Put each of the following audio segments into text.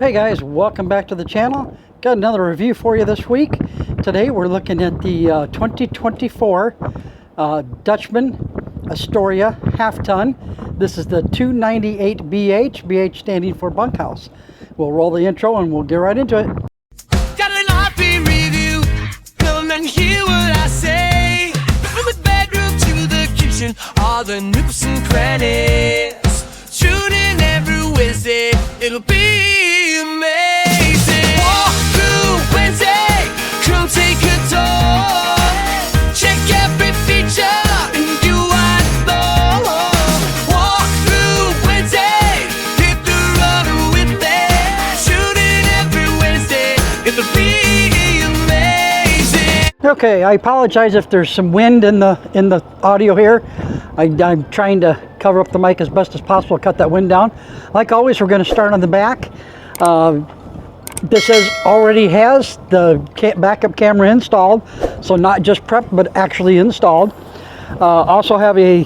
Hey guys, welcome back to the channel. Got another review for you this week. Today we're looking at the 2024 Dutchmen Astoria half-ton. This is the 298BH, BH standing for bunkhouse. We'll roll the intro and we'll get right into it. Got an RP review, come and hear what I say. From the bedroom to the kitchen, all the nooks and crannies. Tune in every Wednesday, it'll be amazing. Walk through Wednesday, come take a tour. Check every feature and do what know. Walk through Wednesday, hit the road with me. Tune in every Wednesday, it'll be amazing. Okay, I apologize if there's some wind in the audio here. I'm trying to cover up the mic as best as possible, cut that wind down. Like always, we're going to start on the back. This already has the backup camera installed, so not just prepped, but actually installed. Also have a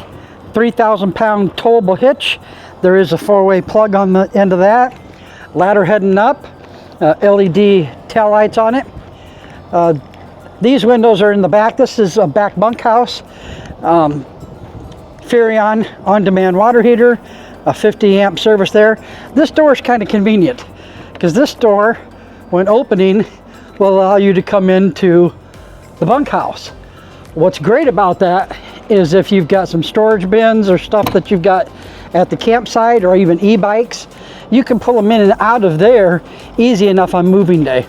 3,000-pound towable hitch. There is a 4-way plug on the end of that. Ladder heading up, LED tail lights on it. These windows are in the back. This is a back bunkhouse. Furrion on-demand water heater, a 50 amp service there. This door is kind of convenient because this door, when opening, will allow you to come into the bunkhouse. What's great about that is if you've got some storage bins or stuff that you've got at the campsite or even e-bikes, you can pull them in and out of there easy enough on moving day.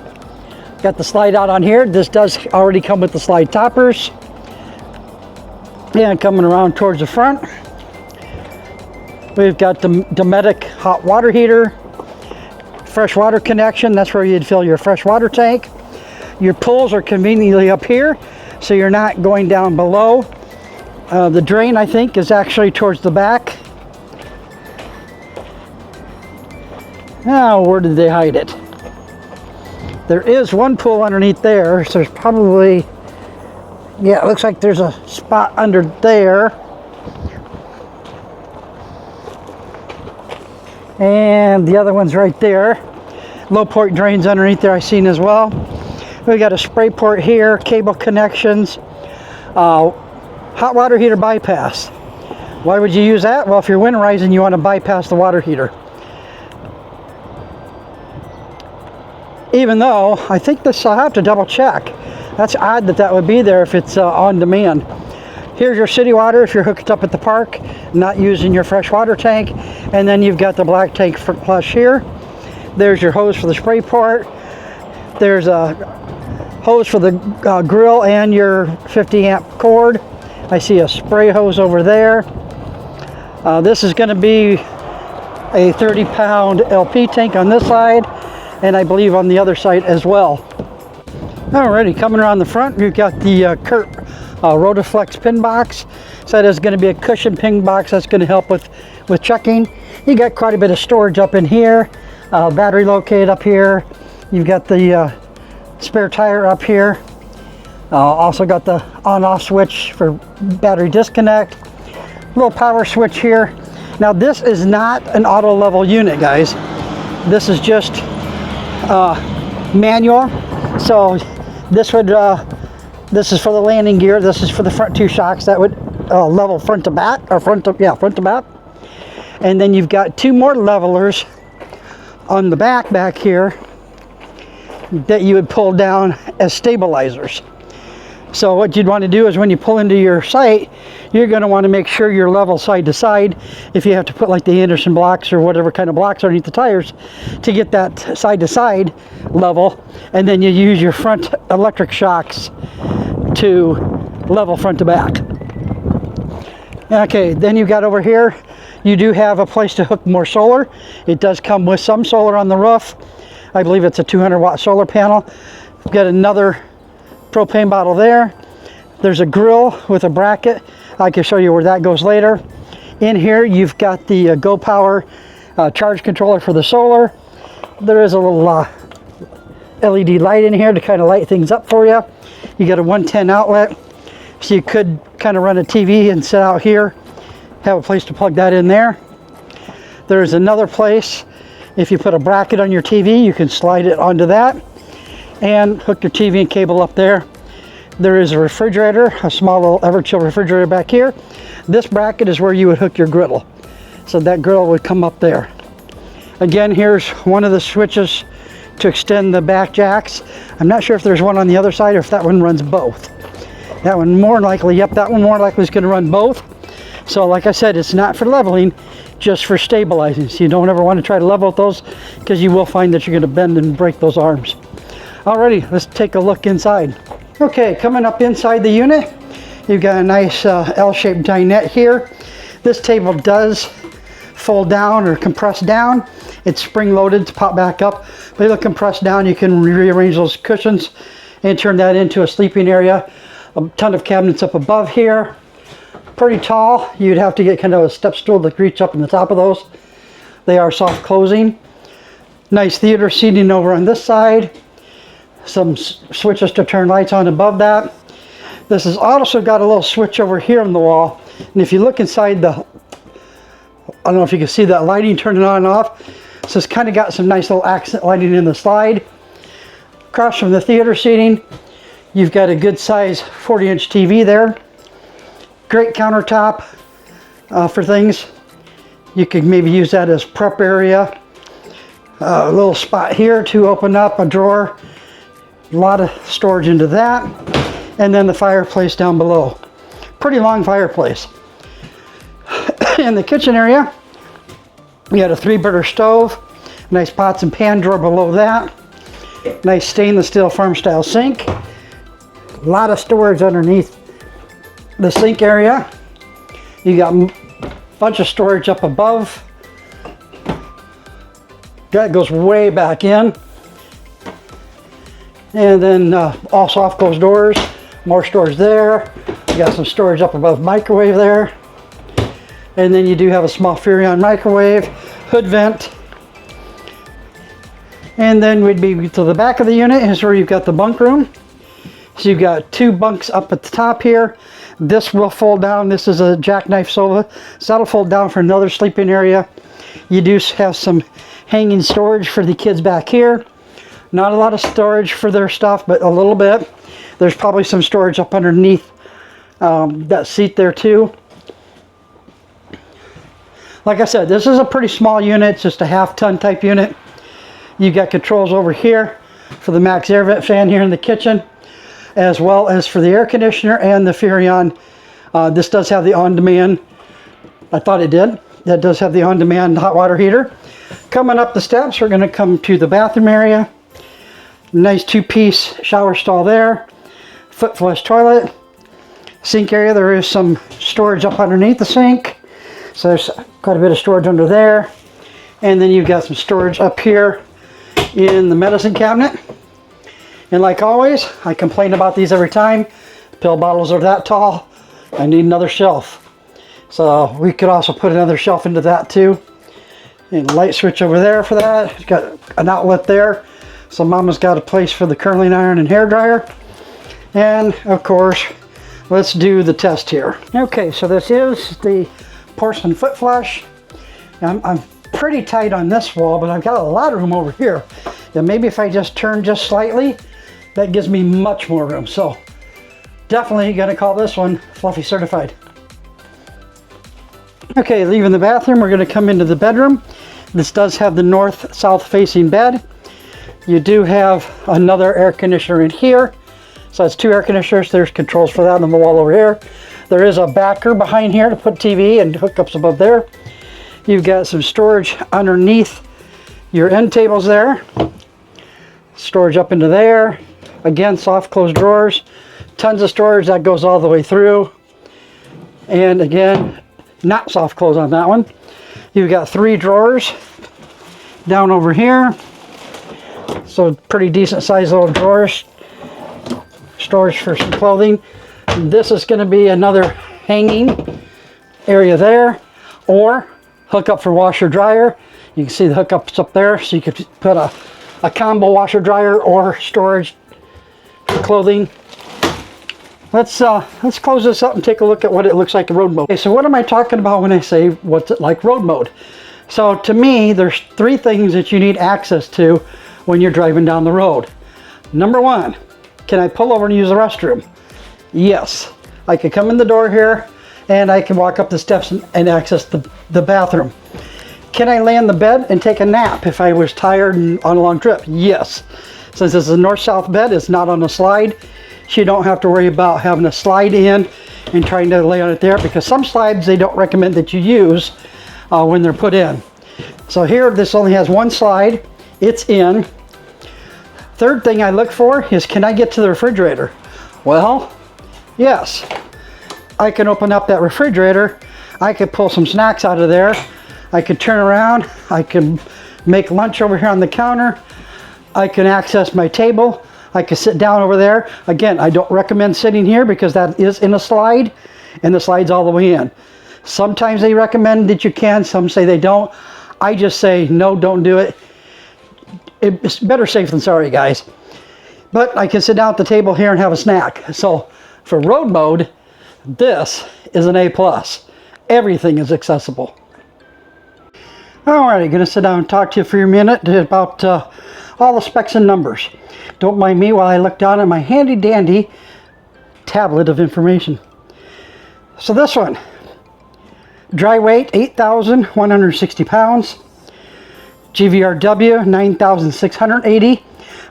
Got the slide out on here. This does already come with the slide toppers. And coming around towards the front, we've got the Dometic hot water heater, fresh water connection. That's where you'd fill your fresh water tank. Your pulls are conveniently up here, so you're not going down below. The drain, I think, is actually towards the back. Now, where did they hide it? There is one pool underneath there, so there's probably, yeah, it looks like there's a spot under there. And the other one's right there. Low point drains underneath there I've seen as well. We got a spray port here, cable connections, hot water heater bypass. Why would you use that? Well, if you're winterizing, you want to bypass the water heater. Even though, I think this, I'll have to double check. That's odd that that would be there if it's on demand. Here's your city water if you're hooked up at the park, not using your fresh water tank. And then you've got the black tank flush here. There's your hose for the spray port. There's a hose for the grill and your 50 amp cord. I see a spray hose over there. This is going to be a 30-pound LP tank on this side, and I believe on the other side as well. Alrighty, coming around the front, we've got the Kurt Rotaflex pin box. So that is going to be a cushion pin box that's going to help with checking. You got quite a bit of storage up in here. Battery located up here. You've got the spare tire up here. Also got the on-off switch for battery disconnect. Little power switch here. Now this is not an auto level unit, guys. This is just manual. So this would this is for the landing gear. This is for the front two shocks. That would level front to back, or front to back. And then you've got two more levelers on the back here that you would pull down as stabilizers. So what you'd want to do is when you pull into your site, you're going to want to make sure you're level side to side. If you have to put like the Anderson blocks or whatever kind of blocks underneath the tires to get that side to side level, and then you use your front electric shocks to level front to back. Okay, then you've got over here, you do have a place to hook more solar. It does come with some solar on the roof. I believe it's a 200-watt solar panel. We've got another propane bottle there. There's a grill with a bracket. I can show you where that goes later. In here you've got the Go Power charge controller for the solar. There is a little LED light in here to kind of light things up for you. You got a 110 outlet, so you could kind of run a TV and sit out here, have a place to plug that in there. There's another place If you put a bracket on your TV, you can slide it onto that and hook your TV and cable up there. There is a refrigerator, a small little Everchill refrigerator back here. This bracket is where you would hook your griddle. So that griddle would come up there. Again, here's one of the switches to extend the back jacks. I'm not sure if there's one on the other side or if that one runs both. That one more likely, yep, that one more likely is going to run both. So like I said, it's not for leveling, just for stabilizing. So you don't ever want to try to level with those because you will find that you're going to bend and break those arms. Alrighty, let's take a look inside. Okay, coming up inside the unit, you've got a nice L-shaped dinette here. This table does fold down or compress down. It's spring-loaded to pop back up, but it'll compress down. You can rearrange those cushions and turn that into a sleeping area. A ton of cabinets up above here. Pretty tall. You'd have to get kind of a step stool to reach up in the top of those. They are soft closing. Nice theater seating over on this side. Some switches to turn lights on above that. This has also got a little switch over here on the wall. And if you look inside the, I don't know if you can see that lighting turning on and off. So it's kind of got some nice little accent lighting in the slide. Across from the theater seating, you've got a good size 40-inch TV there. Great countertop for things. You could maybe use that as prep area. A little spot here to open up a drawer. A lot of storage into that. And then the fireplace down below. Pretty long fireplace. In the kitchen area, we had a 3-burner stove. Nice pots and pan drawer below that. Nice stainless steel farm style sink. A lot of storage underneath the sink area. You got a bunch of storage up above. That goes way back in. And then all soft closed doors. More storage there. You got some storage up above microwave there. And then you do have a small Furrion microwave, hood vent. And then we'd be to the back of the unit is where you've got the bunk room. So you've got 2 bunks up at the top here. This will fold down. This is a jackknife sofa. So that'll fold down for another sleeping area. You do have some hanging storage for the kids back here. Not a lot of storage for their stuff, but a little bit. There's probably some storage up underneath that seat there too. Like I said, this is a pretty small unit. It's just a half-ton type unit. You got controls over here for the max air vent fan here in the kitchen, as well as for the air conditioner and the Furrion. This does have the on-demand. I thought it did. That does have the on-demand hot water heater. Coming up the steps, we're going to come to the bathroom area. Nice 2-piece shower stall there. Foot flush toilet. Sink area, there is some storage up underneath the sink. So there's quite a bit of storage under there. And then you've got some storage up here in the medicine cabinet. And like always, I complain about these every time. Pill bottles are that tall. I need another shelf. So we could also put another shelf into that too. And light switch over there for that. It's got an outlet there. So Mama's got a place for the curling iron and hair dryer. And of course, let's do the test here. Okay, so this is the porcelain foot flush. I'm pretty tight on this wall, but I've got a lot of room over here. And maybe if I just turn just slightly, that gives me much more room. So definitely gonna call this one Fluffy Certified. Okay, leaving the bathroom, we're gonna come into the bedroom. This does have the north-south facing bed. You do have another air conditioner in here. So that's 2 air conditioners. There's controls for that on the wall over here. There is a backer behind here to put TV and hookups above there. You've got some storage underneath your end tables there. Storage up into there. Again, soft closed drawers. Tons of storage that goes all the way through. And again, not soft close on that one. You've got 3 drawers down over here. So pretty decent sized little drawers. Storage for some clothing. This is going to be another hanging area there, or hookup for washer dryer. You can see the hookups up there, so you could put a combo washer dryer or storage for clothing. Let's close this up and take a look at what it looks like in road mode. Okay, so what am I talking about when I say what's it like road mode? So to me, there's three things that you need access to when you're driving down the road. Number one, can I pull over and use the restroom? Yes. I can come in the door here and I can walk up the steps and access the bathroom. Can I lay in the bed and take a nap if I was tired and on a long trip? Yes. Since it's a north-south bed, it's not on a slide, so you don't have to worry about having to slide in and trying to lay on it there, because some slides they don't recommend that you use when they're put in. So here, this only has one slide. It's in. Third thing I look for is, can I get to the refrigerator? Well, yes. I can open up that refrigerator. I could pull some snacks out of there. I could turn around. I can make lunch over here on the counter. I can access my table. I can sit down over there. Again, I don't recommend sitting here because that is in a slide and the slide's all the way in. Sometimes they recommend that you can, some say they don't. I just say, no, don't do it. It's better safe than sorry, guys. But I can sit down at the table here and have a snack. So for road mode, this is an A+. Everything is accessible. Alright, going to sit down and talk to you for a minute about all the specs and numbers. Don't mind me while I look down at my handy dandy tablet of information. So this one, dry weight 8,160 pounds, GVRW 9,680.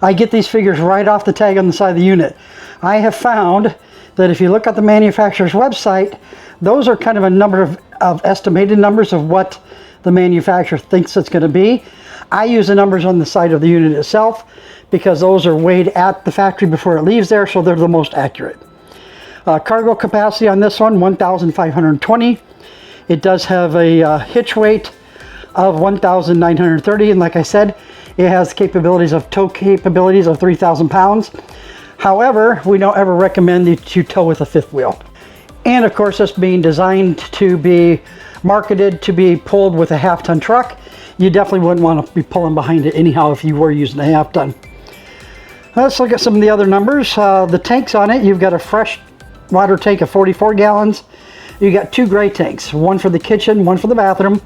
I get these figures right off the tag on the side of the unit. I have found that if you look at the manufacturer's website, those are kind of a number of estimated numbers of what the manufacturer thinks it's going to be. I use the numbers on the side of the unit itself because those are weighed at the factory before it leaves there, so they're the most accurate. Cargo capacity on this one, 1,520. It does have a hitch weight of 1,930, and like I said, it has capabilities of tow capabilities of 3,000 pounds. However, we don't ever recommend that you tow with a fifth wheel. And of course, it's being designed to be marketed to be pulled with a half-ton truck. You definitely wouldn't want to be pulling behind it anyhow if you were using a half-ton. Let's look at some of the other numbers. The tanks on it, you've got a fresh water tank of 44 gallons. You got two gray tanks, one for the kitchen, one for the bathroom.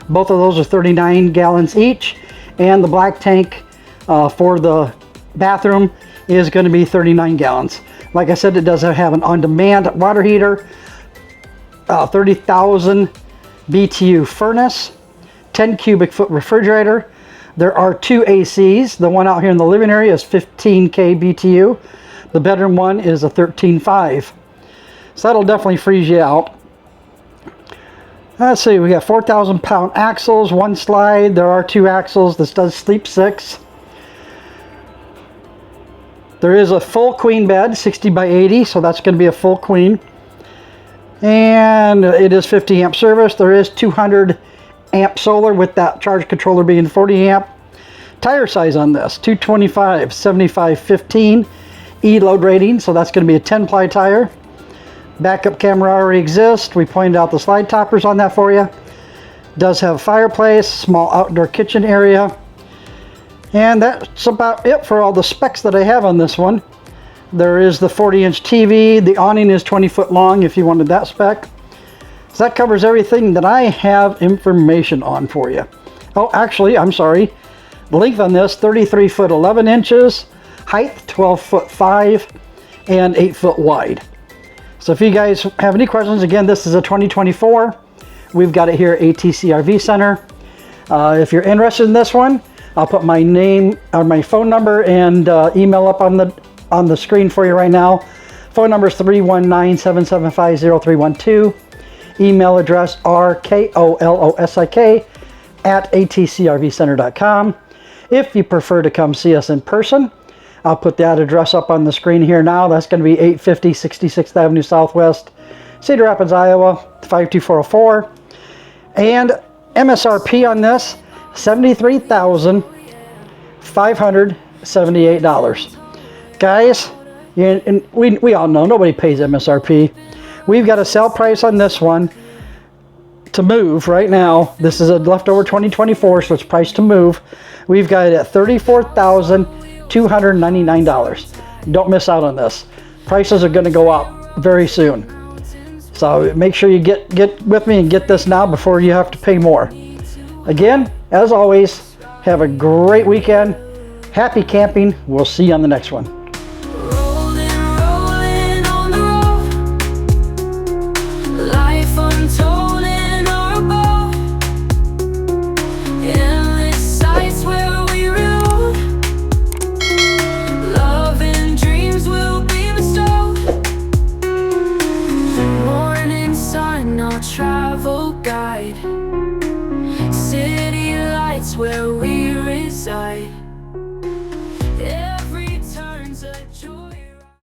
Both of those are 39 gallons each. And the black tank for the bathroom is going to be 39 gallons. Like I said, it does have an on-demand water heater, 30,000 BTU furnace, 10 cubic foot refrigerator. There are two ACs. The one out here in the living area is 15K BTU. The bedroom one is a 13.5. So that'll definitely freeze you out. Let's see, we got 4,000 pound axles, one slide. There are two axles. This does sleep 6. There is a full queen bed, 60 by 80, so that's going to be a full queen. And it is 50 amp service. There is 200 amp solar with that charge controller being 40 amp. Tire size on this, 225, 75, 15. E-load rating, so that's going to be a 10 ply tire. Backup camera already exists. We pointed out the slide toppers on that for you. Does have a fireplace, small outdoor kitchen area. And that's about it for all the specs that I have on this one. There is the 40-inch TV. The awning is 20 foot long if you wanted that spec. So that covers everything that I have information on for you. Oh, actually, I'm sorry. The length on this, 33 foot 11 inches. Height, 12 foot 5 and 8 foot wide. So if you guys have any questions, again, this is a 2024. We've got it here at ATC RV Center. If you're interested in this one, I'll put my name or my phone number and email up on the screen for you right now. Phone number is 319-775-0312. Email address rkolosik@atcrvcenter.com. If you prefer to come see us in person, I'll put that address up on the screen here now. That's going to be 850 66th Avenue Southwest, Cedar Rapids, Iowa, 52404. And MSRP on this, $73,578. Guys, and we all know nobody pays MSRP. We've got a sale price on this one to move right now. This is a leftover 2024, so it's priced to move. We've got it at $34,299. Don't miss out on this. Prices are going to go up very soon. So make sure you get with me and get this now before you have to pay more. Again, as always, have a great weekend. Happy camping. We'll see you on the next one. Rolling, rolling on the road. Life untold in our abode. Endless sights where we rode. Love and dreams will be bestowed. Morning sun, our travel guide. City lights where we